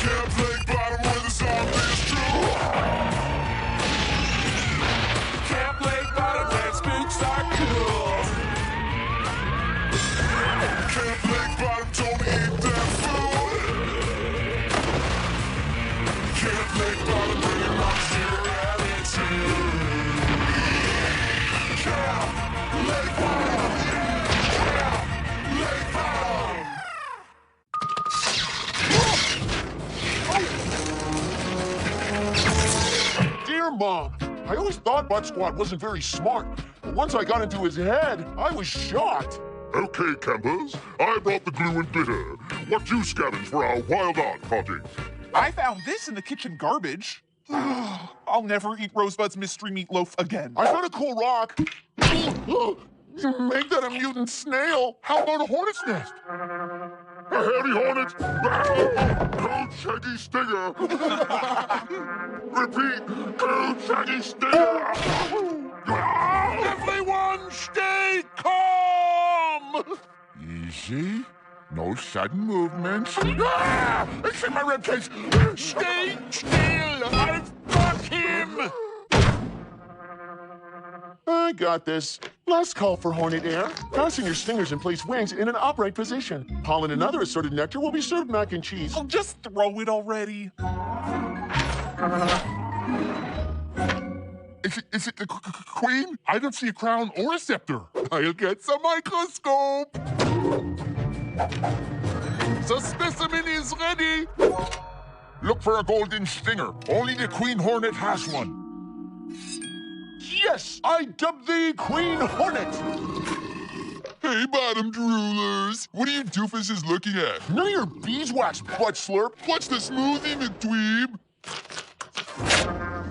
Camp Lakebottom where the zombie is true. Camp Lakebottom where spooks are cool. Camp Lakebottom, don't eat that food. Camp Lakebottom, bring your monster attitude. Camp Lakebottom. Camp Lakebottom. Dear Mom, I always thought Butt Squat wasn't very smart, but once I got into his head, I was shocked. Okay, campers, I brought the glue and glitter. What you scavenge for our wild art project? I found this in the kitchen garbage. I'll never eat Rosebud's mystery meatloaf again. I found a cool rock. Make that a mutant snail. How about a hornet's nest? A hairy hornet! Cold shaggy stinger! Repeat, cold shaggy stinger! Everyone stay calm! Easy. No sudden movements. It's in my ribcage. Stay still. I've got him. I got this. Last call for hornet air. Fasten your stingers and place wings in an upright position. Pollen and other assorted nectar will be served mac and cheese. Oh, just throw it already. Is it the queen? I don't see a crown or a scepter. I'll get some microscope. The specimen is ready. Look for a golden stinger. Only the queen hornet has one. Yes, I dub thee Queen Hornet. Hey, bottom droolers. What are you doofuses looking at? None of your beeswax, butt slurp. What's the smoothie, McDweeb?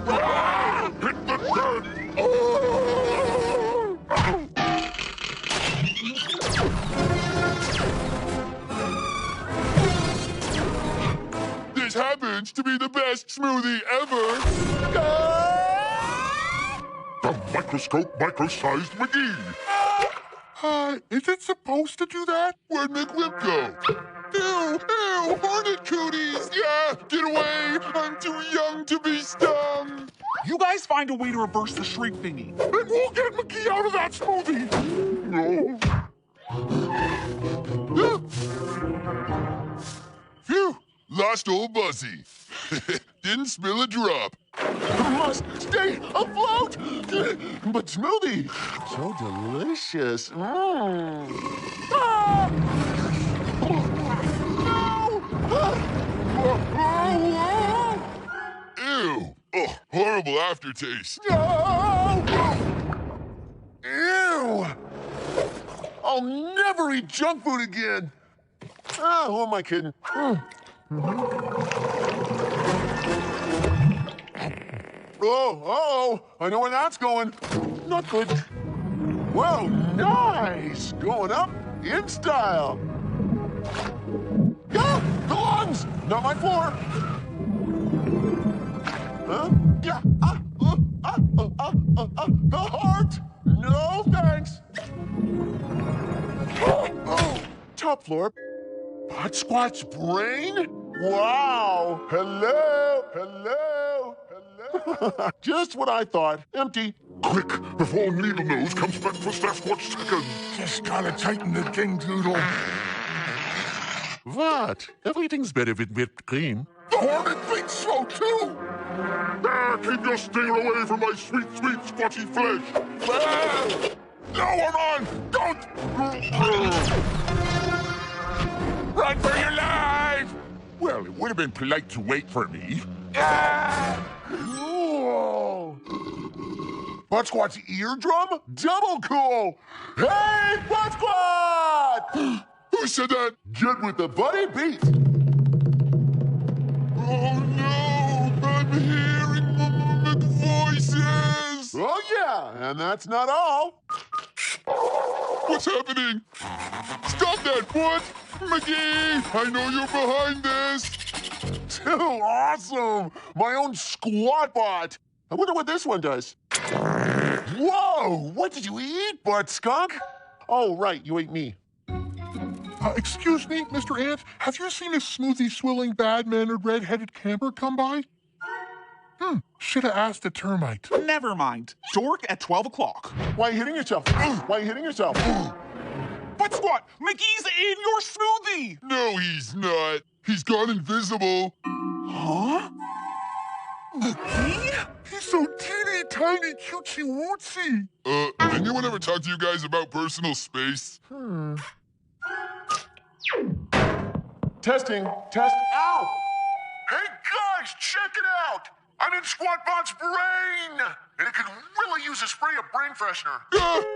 Ah! Hit the dirt! Oh! This happens to be the best smoothie ever. The microscope micro-sized McGee. Is it supposed to do that? Where'd McWhip go? Ew, hornet cooties! Yeah, get away! I'm too young to be stung! You guys find a way to reverse the shrink thingy. And we'll get McGee out of that smoothie! No. Phew, lost old Buzzy. Didn't spill a drop. Must stay afloat! But smoothie, so delicious. Ah! Ew! Oh, horrible aftertaste. No! Ew! I'll never eat junk food again. Ah, who am I kidding? Oh, I know where that's going. Not good. Whoa, nice! Going up in style. Ah, the lungs! Not my floor. Huh? Yeah. The heart! No thanks. Oh, top floor. Butt Squat's brain? Wow! Hello! Just what I thought. Empty. Quick, before Needle Nose comes back for Sasquatch second. Just gotta tighten the king doodle. What? Everything's better with whipped cream. The hornet thinks so too! Keep your stinger away from my sweet, sweet squatchy flesh! No, Ormond! Don't! Run for your life! Well, it would have been polite to wait for me. Butt Squat's eardrum? Double cool! Hey, Butt Squat! Who said that? Get with the buddy beat! Oh no! I'm hearing voices! Oh yeah, and that's not all. What's happening? Stop that, Foot! McGee, I know you're behind this! Too awesome! My own squat bot! I wonder what this one does. Whoa! What did you eat, butt skunk? Oh, right, you ate me. Excuse me, Mr. Ant, have you seen a smoothie-swilling, bad-mannered, red-headed camper come by? Should have asked a termite. Never mind. Dork at 12 o'clock. Why are you hitting yourself? Why are you hitting yourself? But Squat, McGee's in your smoothie! No, he's not. He's gone invisible. Huh? McGee? He's so teeny tiny, cutesy wootsy. Anyone ever talk to you guys about personal space? Testing. Test. Ow! Hey guys, check it out! I'm in Squatbot's brain! And it could really use a spray of brain freshener.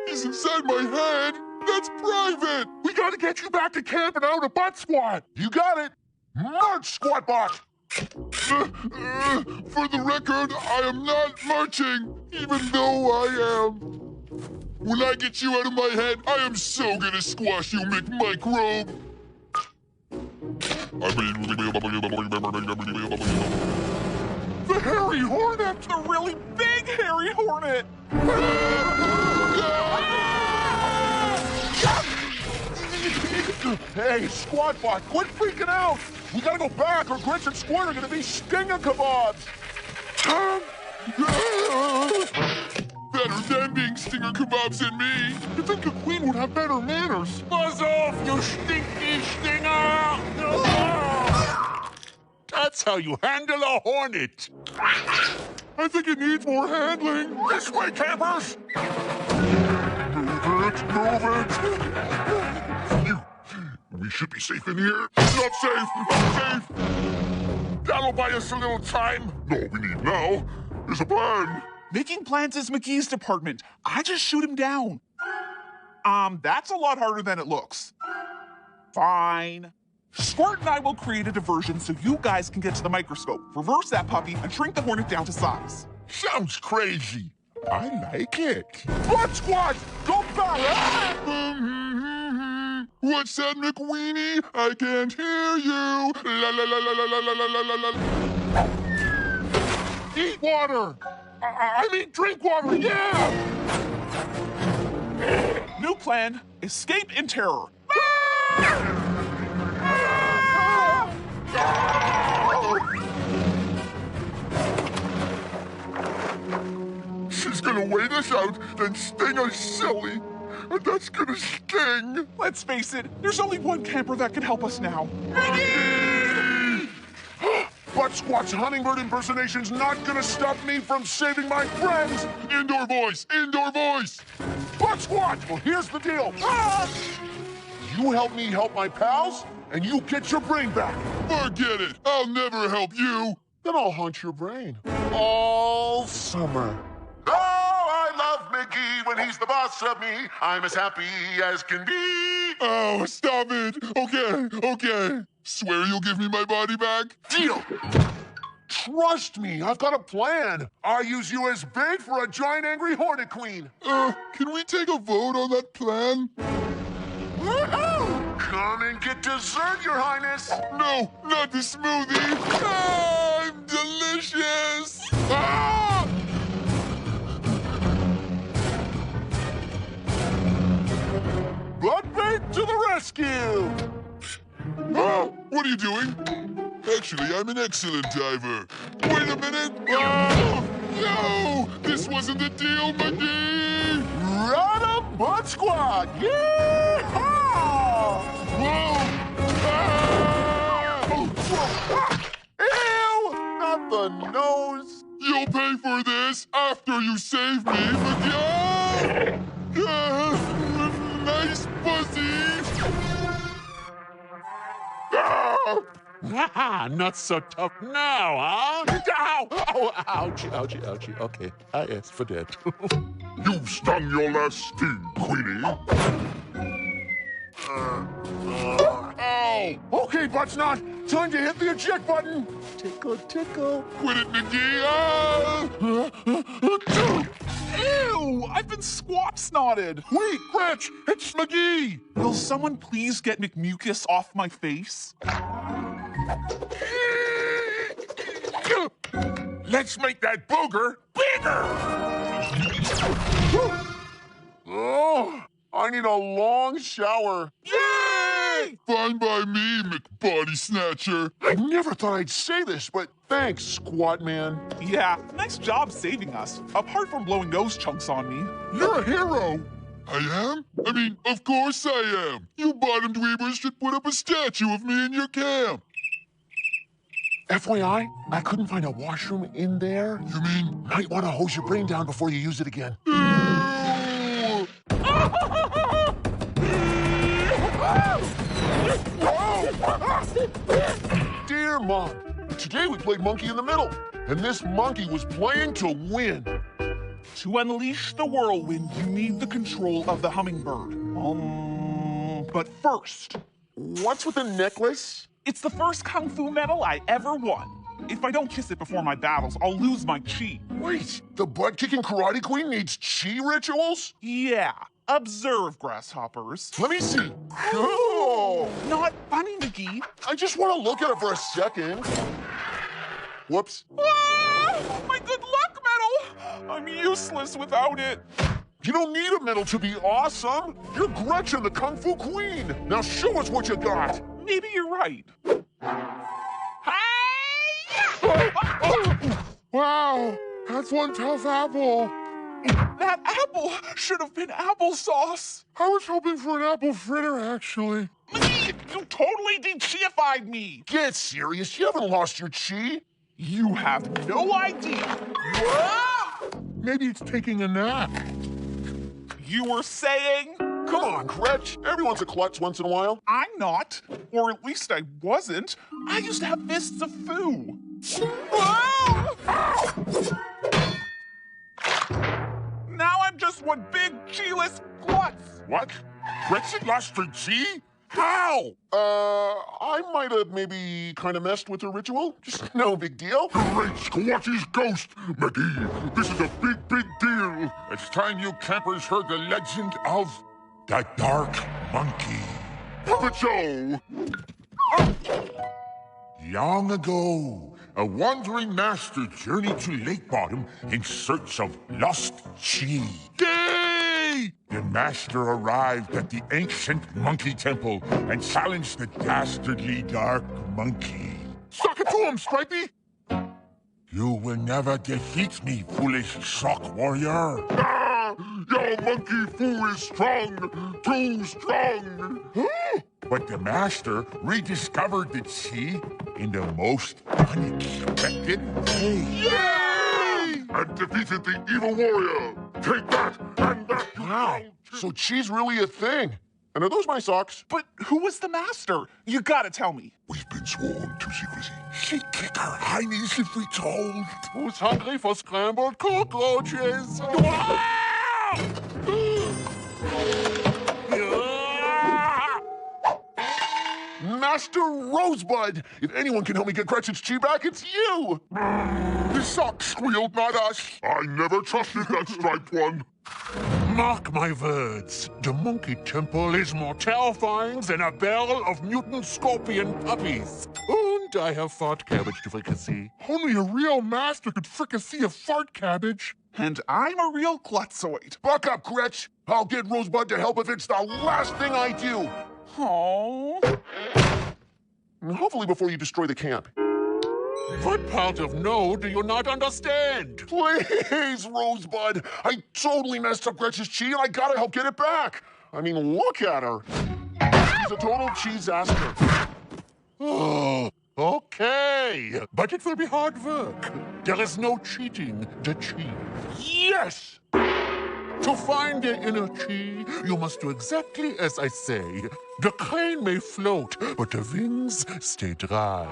He's inside my head! That's private! We gotta get you back to camp and out of Butt Squat! You got it. March, Squatbot! For the record, I am not marching, even though I am. When I get you out of my head, I am so gonna squash you, McMicrobe! The hairy hornet! The really big hairy hornet! Hey, Squatbot, quit freaking out! We gotta go back or Grinch and Squirt are gonna be stinger kebabs! Better than being stinger kebabs than me! You'd think a queen would have better manners! Buzz off, you stinky stinger! That's how you handle a hornet! I think it needs more handling! This way, campers! Move it! We should be safe in here. Not safe! Not safe! That'll buy us a little time. No, we need now is a plan. Making plans is McGee's department. I just shoot him down. That's a lot harder than it looks. Fine. Squirt and I will create a diversion so you guys can get to the microscope, reverse that puppy, and shrink the hornet down to size. Sounds crazy. I like it. Butt Squat! Go back! What's that, McWeenie? I can't hear you. La la la la la la la la la la. Eat water. I mean, drink water. Yeah. New plan: escape in terror. She's gonna wait us out, then sting us silly. And that's gonna sting. Let's face it, there's only one camper that can help us now. Butt Squat's hummingbird impersonation's not gonna stop me from saving my friends! Indoor voice, indoor voice. Butt Squat! Well, here's the deal. You help me help my pals, and you get your brain back. Forget it. I'll never help you. Then I'll haunt your brain all summer. Oh, I love Mickey when he's the boss of me. I'm as happy as can be. Oh, stop it. Okay. Swear you'll give me my body back? Deal! Trust me, I've got a plan. I'll use you as bait for a giant angry hornet queen. Can we take a vote on that plan? Woohoo! Come and get dessert, Your Highness. No, not the smoothie. I'm delicious. Ah! Blood bait to the rescue! What are you doing? Actually, I'm an excellent diver. Wait a minute. Oh, no! This wasn't the deal, McGee! Right up, Butt Squad! Yeehaw! Whoa! Ah! Ew! Not the nose! You'll pay for this after you save me, McGee! Nice pussy! Ah, not so tough now, huh? Ow! Oh, ouchie, ouchie, ouchie. Okay, I asked for that. You've stung your last sting, Queenie. Ow! Okay, Buttsnot, time to hit the eject button. Tickle, tickle. Quit it, McGee! Ah! Ew! I've been squat-snotted. Wait, Gretch! It's McGee! Will someone please get McMucus off my face? Let's make that booger bigger! Oh, I need a long shower. Yay! Fine by me, McBody Snatcher. I never thought I'd say this, but thanks, Squat Man. Yeah, nice job saving us. Apart from blowing nose chunks on me. You're a hero. I am? I mean, of course I am. You bottom dweebers should put up a statue of me in your camp. FYI, I couldn't find a washroom in there. You mean? Might want to hose your brain down before you use it again. Ew. Dear Mom, today we played Monkey in the Middle, and this monkey was playing to win. To unleash the whirlwind, you need the control of the hummingbird. But first, What's with the necklace? it's the first kung fu medal I ever won. If I don't kiss it before my battles, I'll lose my chi. Wait, the butt-kicking karate queen needs chi rituals? Yeah, observe, grasshoppers. Let me see. Oh, Not funny, McGee. I just want to look at it for a second. Whoops. Ah, my good luck medal! I'm useless without it. You don't need a medal to be awesome. You're Gretchen, the Kung Fu Queen. Now show us what you got. Maybe you're right. Wow, that's one tough apple. That apple should have been applesauce. I was hoping for an apple fritter, actually. McGee, you totally de-chiified me. Get serious. You haven't lost your chi. You have no idea. Maybe it's taking a nap. You were saying? Come on, Gretch. Everyone's a klutz once in a while. I'm not. Or at least I wasn't. I used to have fists of foo. Now I'm just one big chi-less klutz. What? Gretchen lost her chi? How? I might have maybe kind of messed with her ritual. Just no big deal. Great Squatty's ghost, McGee. This is a big, big deal. It's time you campers heard the legend of the Dark Monkey. Puppet Show! Long ago, a wandering master journeyed to Lakebottom in search of lost chi. Yay! The master arrived at the ancient monkey temple and challenged the dastardly Dark Monkey. Suck it to him, Stripey! You will never defeat me, foolish shock warrior. Your monkey foo is strong, too strong. But the master rediscovered the chi in the most unexpected way. Yay! And defeated the evil warrior. Take that, and that you Wow. So chi's really a thing. And are those my socks? But who was the master? You gotta tell me. We've been sworn to secrecy. She'd kick our heinies if we told. Who's hungry for scrambled cockroaches? Master Rosebud! If anyone can help me get Gretchen's chi back, it's you! The socks squealed, not us. I never trusted that striped one. Mark my words, the monkey temple is more terrifying than a barrel of mutant scorpion puppies. And I have fart cabbage to fricassee. Only a real master could fricassee a fart cabbage. And I'm a real klutzoid. Buck up, Gretch! I'll get Rosebud to help if it's the last thing I do! Oh. And hopefully before you destroy the camp. What part of no do you not understand? Please, Rosebud! I totally messed up Gretchen's chi and I gotta help get it back! I mean, look at her! She's a total cheese-aster. Oh, okay. But it will be hard work. There is no cheating the chi. Yes! To find the inner chi, you must do exactly as I say. The crane may float, but the wings stay dry.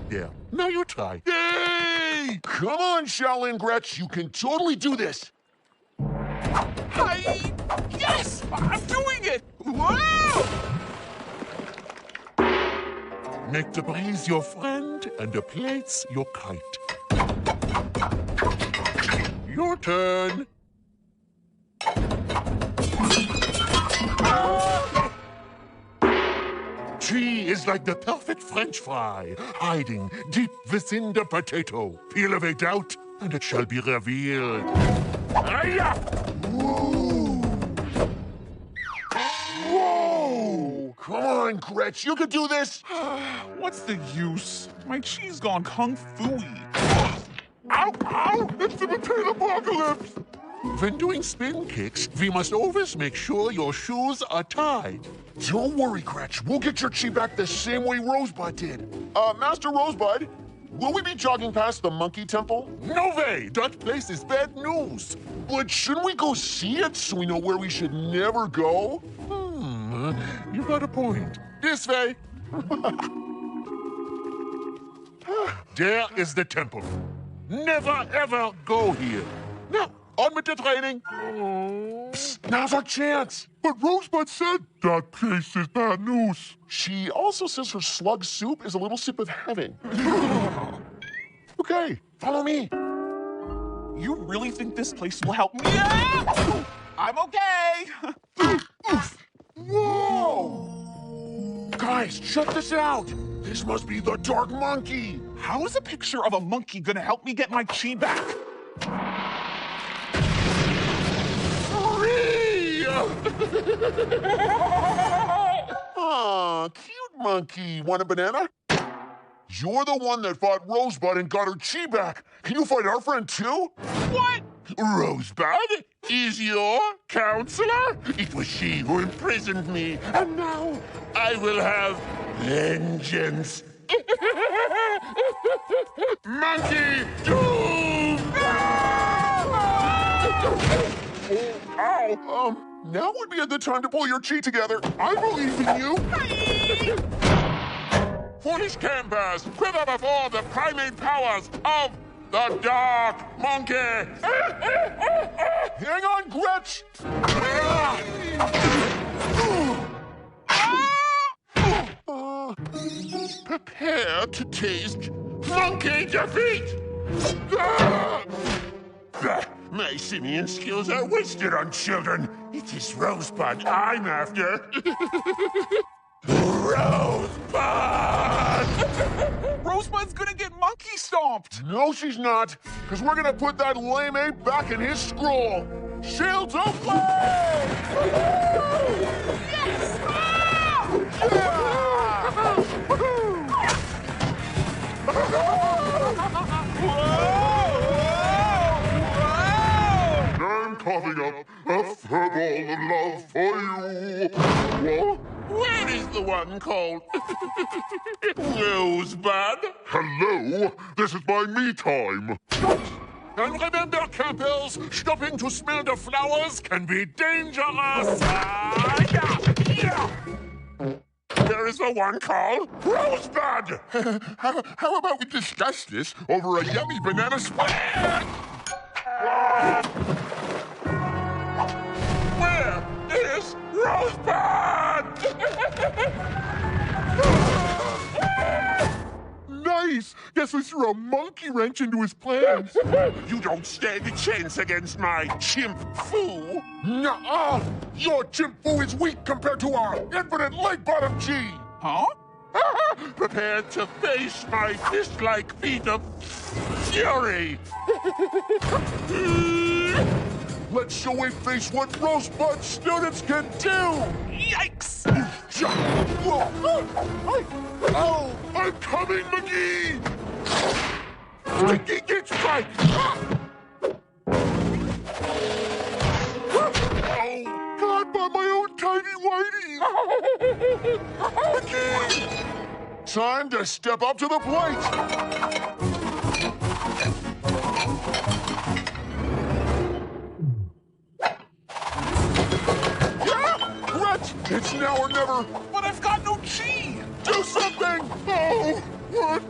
There. Now you try. Yay! Come on, Shaolin Gretch, you can totally do this! Hi! Yes! I'm doing it! Wow! Make the breeze your friend and the plates your kite. Your turn. Chi is like the perfect French fry, hiding deep within the potato. Peel away doubt, and it shall be revealed. Hi-ya! Whoa! on, Gretch. You could do this. What's the use? My cheese gone kung fu-y. Ow, ow! It's the potato apocalypse! When doing spin kicks, we must always make sure your shoes are tied. Don't worry, Gretch. We'll get your chi back the same way Rosebud did. Master Rosebud, will we be jogging past the monkey temple? No way! That place is bad news. But shouldn't we go see it so we know where we should never go? You got a point. This way. There is the temple. Never, ever go here. Now, on with the training. Psst, now's our chance. But Rosebud said that place is bad news. She also says her slug soup is a little sip of heaven. Okay, follow me. You really think this place will help me? Yeah! I'm okay. Whoa! Guys, check this out. This must be the Dark Monkey. How is a picture of a monkey gonna help me get my chi back? Free! Aw, cute monkey. Want a banana? You're the one that fought Rosebud and got her chi back. Can you fight our friend too? What? Rosebud is your counselor? It was she who imprisoned me, and now I will have vengeance. Monkey doom! Ow! Now would be a good time to pull your chi together. I believe in you. Foolish campers, quiver before the primate powers of the Dark Monkey! Hang on, Gretch! Prepare to taste monkey defeat! My simian skills are wasted on children. It is Rosebud I'm after. Rosebud! Rosebud's gonna get monkey stomped. No, she's not, because we're gonna put that lame ape back in his scroll. Shields open! Yes! I'm coughing up a furball of love for you. What? Where is the one called Rosebud? Hello? This is my me time. And remember, campers, stopping to smell the flowers can be dangerous. There is the one called Rosebud. How about we discuss this over a yummy banana split? Where is Rosebud? Nice! Guess we threw a monkey wrench into his plans. You don't stand a chance against my chimp foo. Nuh-uh! Your chimp foo is weak compared to our infinite Lakebottom chi! Huh? Prepare to face my fist-like feet of fury. Let's show a face what Rosebud students can do! Yikes! Oh, I'm coming, McGee! McGee gets right. Oh, God, by my own tiny whitey! McGee! Time to step up to the plate! It's now or never. But I've got no chi! Do something! Oh, what?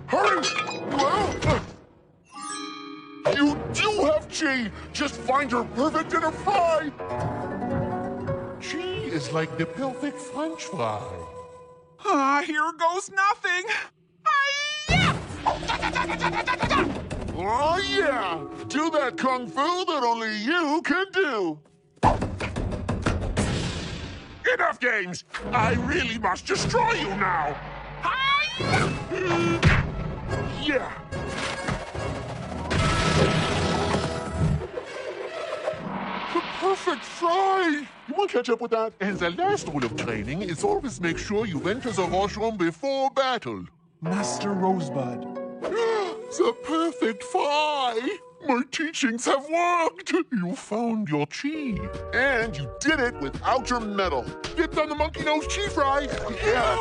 Hurry! Well, you do have chi. Just find her perfect in a fry. Chi is like the perfect French fry. Here goes nothing. Hi-ya! Oh, yeah. Do that kung fu that only you can do. Enough games! I really must destroy you now! Yeah. perfect fry! You want to catch up with that? And the last rule of training is always make sure you enter the washroom before battle. Master Rosebud. The perfect fry! My teachings have worked! You found your chi. And you did it without your medal. Dipped on the monkey nose chi fry. Yeah!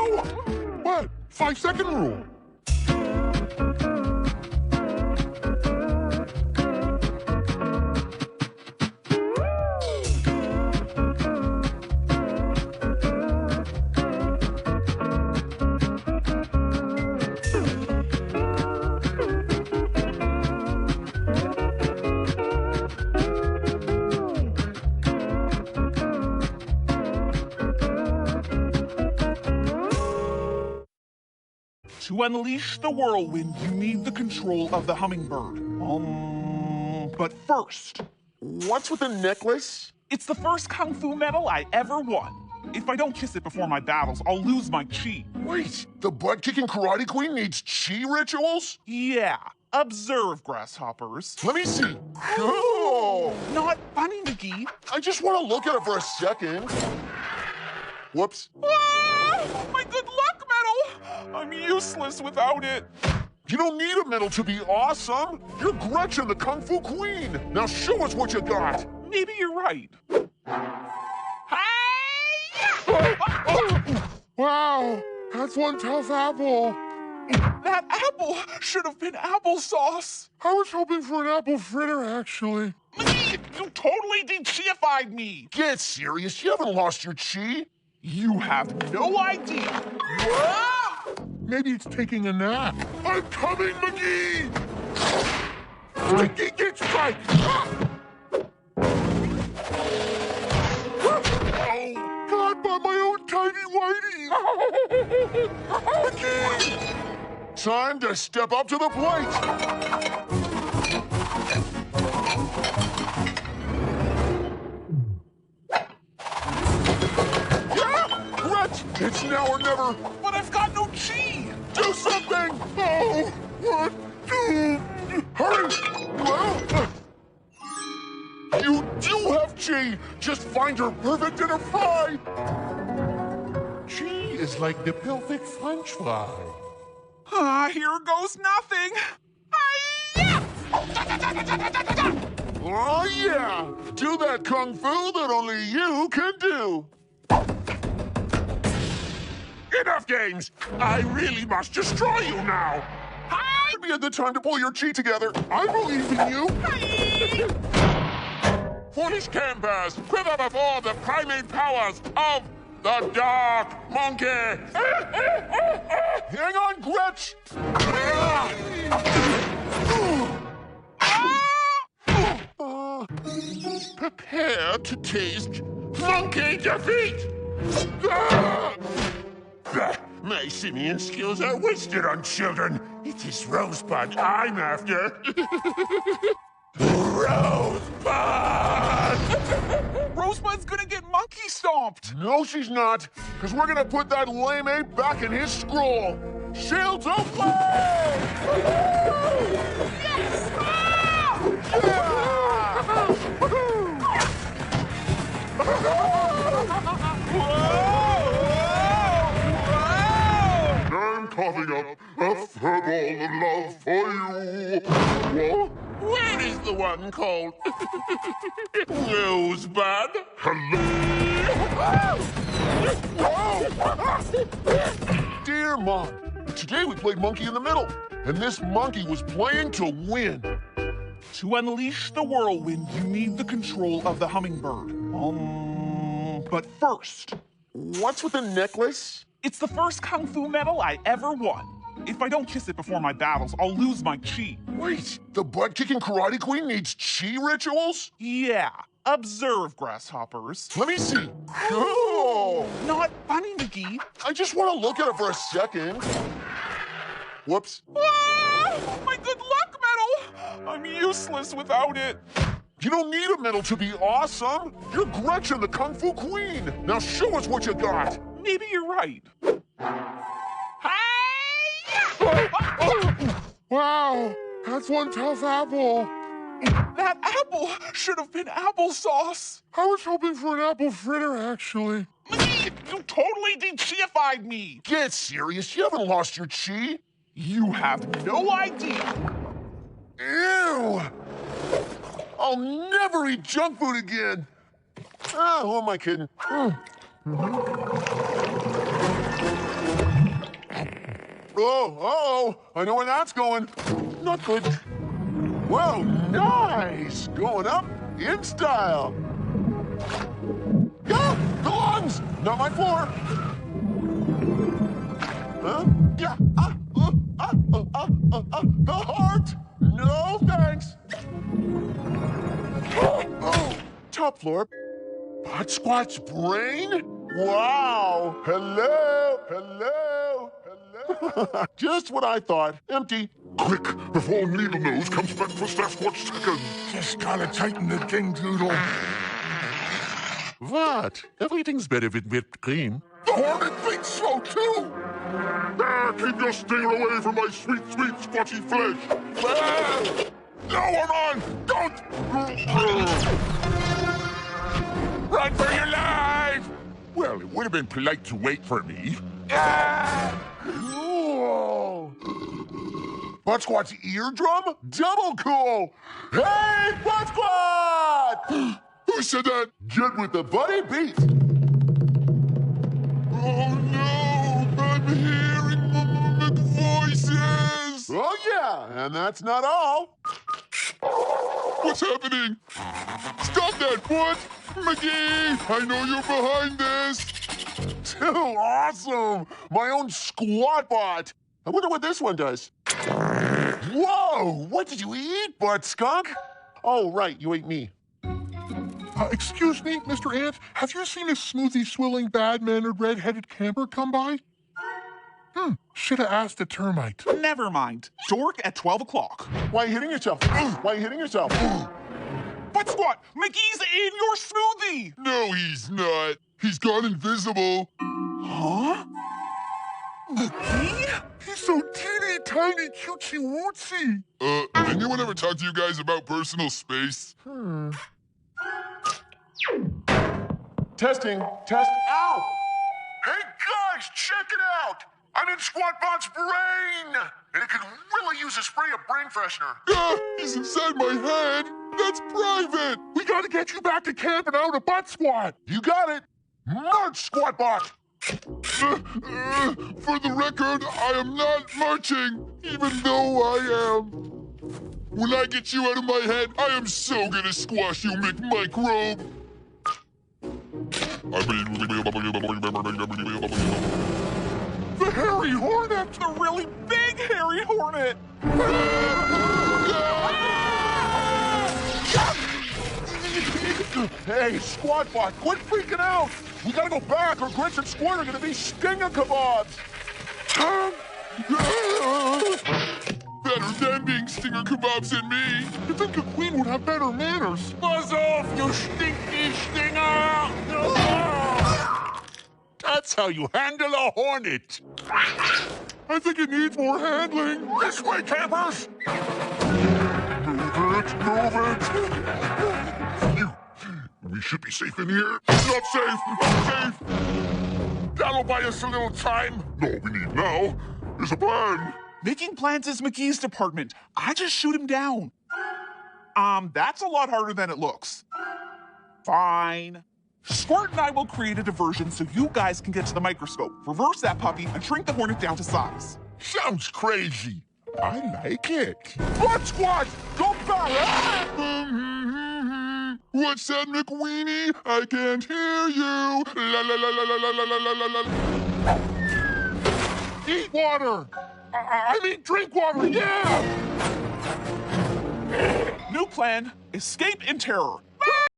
What? 5-second rule. To unleash the whirlwind, you need the control of the hummingbird. But first, What's with the necklace? it's the first kung fu medal I ever won. If I don't kiss it before my battles, I'll lose my chi. Wait, the butt-kicking karate queen needs chi rituals? Yeah, observe, grasshoppers. Let me see. Oh! Not funny, McGee. I just want to look at it for a second. Whoops. Ah, my good luck medal! I'm useless without it. You don't need a medal to be awesome. You're Gretchen, the Kung Fu Queen. Now show us what you got. Maybe you're right. Wow, that's one tough apple. That apple should have been applesauce. I was hoping for an apple fritter, actually. McGee, you totally de-chiified me. Get serious. You haven't lost your chi. You have no idea. Maybe it's taking a nap. I'm coming, McGee! McGee gets strike. Oh, God, by my own tiny whitey! McGee! Time to step up to the plate! It's now or never. But I've got no chi. Do something! Oh, what? Hurry! Well, you do have chi. Just find your perfect dinner fry. Chi is like the perfect French fry. Here goes nothing. Hi-ya! Oh yeah! Do that kung fu that only you can do. Enough games! I really must destroy you now! Hi! It'd be a good time to pull your chi together. I believe in you. Foolish campers, quiver before the primate powers of the Dark Monkey! Hang on, Gretch! Prepare to taste monkey defeat! My simian skills are wasted on children. It is Rosebud I'm after. Rosebud! Rosebud's gonna get monkey stomped. No, she's not, because we're gonna put that lame ape back in his scroll. Shields open! Yes! I'm coughing up a furball of love for you. What? Where is the one called Rosebud? Dear Mom, today we played Monkey in the Middle, and this monkey was playing to win. To unleash the whirlwind, you need the control of the hummingbird. But first, What's with the necklace? it's the first kung fu medal I ever won. If I don't kiss it before my battles, I'll lose my chi. Wait, the butt-kicking karate queen needs chi rituals? Yeah, observe, grasshoppers. Let me see. Oh! Not funny, McGee. I just want to look at it for a second. Whoops. Ah, my good luck medal! I'm useless without it. You don't need a medal to be awesome. You're Gretchen, the Kung Fu Queen. Now show us what you got. Maybe you're right. Wow, that's one tough apple. That apple should have been applesauce. I was hoping for an apple fritter, actually. McGee, you totally de-chi-ified me. Get serious, you haven't lost your chi. You have no idea. Ew! I'll never eat junk food again. Ah, who am I kidding? Oh, I know where that's going. Not good. Whoa, nice! Going up in style. Ah, the lungs! Not my floor. Huh? Yeah. The heart! No thanks. Oh, top floor. Pot Squat's brain? Wow! Hello! Just what I thought. Empty. Quick, before Needle Nose comes back for Sasquatch second. Just gotta tighten the king doodle. What? Everything's better with whipped cream. The Hornet thinks so, too! Ah, keep your stinger away from my sweet, sweet squatchy flesh. Ah! No, Armand! Don't! Run for your life! Well, it would have been polite to wait for me. Ah! Cool! Butt Squat's eardrum? Double cool! Hey, Butt Squat! Who said that? Get with the buddy beat! Oh no! I'm hearing voices! Oh yeah, and that's not all. What's happening? Stop that, Foot! McGee! I know you're behind this! Too awesome! My own squat bot! I wonder what this one does. Whoa! What did you eat, butt skunk? Oh, right, you ate me. Excuse me, Mr. Ant, have you seen a smoothie-swilling, bad-mannered, red-headed camper come by? Should have asked a termite. Never mind. Dork at 12 o'clock. Why are you hitting yourself? Why are you hitting yourself? Butt Squat, McGee's in your smoothie! No, he's not. He's gone invisible. Huh? McGee? He's so teeny tiny, cutesy-wootsy. Anyone ever talk to you guys about personal space? Testing. Test. Ow! Hey guys, check it out! I'm in Squatbot's brain! And it could really use a spray of brain freshener. He's inside my head! That's private! We gotta get you back to camp and out of Butt Squat! You got it. March, Squatbot! For the record, I am not marching, even though I am. When I get you out of my head, I am so gonna squash you, McMicrobe! The hairy hornet! The really big hairy hornet! Hey, Squatbot, quit freaking out! We gotta go back or Grinch and Squirt are gonna be stinger kebabs! Better them being stinger kebabs than me. You think a queen would have better manners? Buzz off, you stinky stinger! That's how you handle a hornet. I think it needs more handling. This way, campers! Move it! We should be safe in here. Not safe! Not safe! That'll buy us a little time. No, we need now. There's a plan. Making plans is McGee's department. I just shoot him down. That's a lot harder than it looks. Fine. Squirt and I will create a diversion so you guys can get to the microscope, reverse that puppy, and shrink the hornet down to size. Sounds crazy. I like it. Butt Squat! Go back! What's that, McWeenie? I can't hear you. La la la la la la la la la la. Eat water! I mean drink water, yeah! New plan, escape in terror.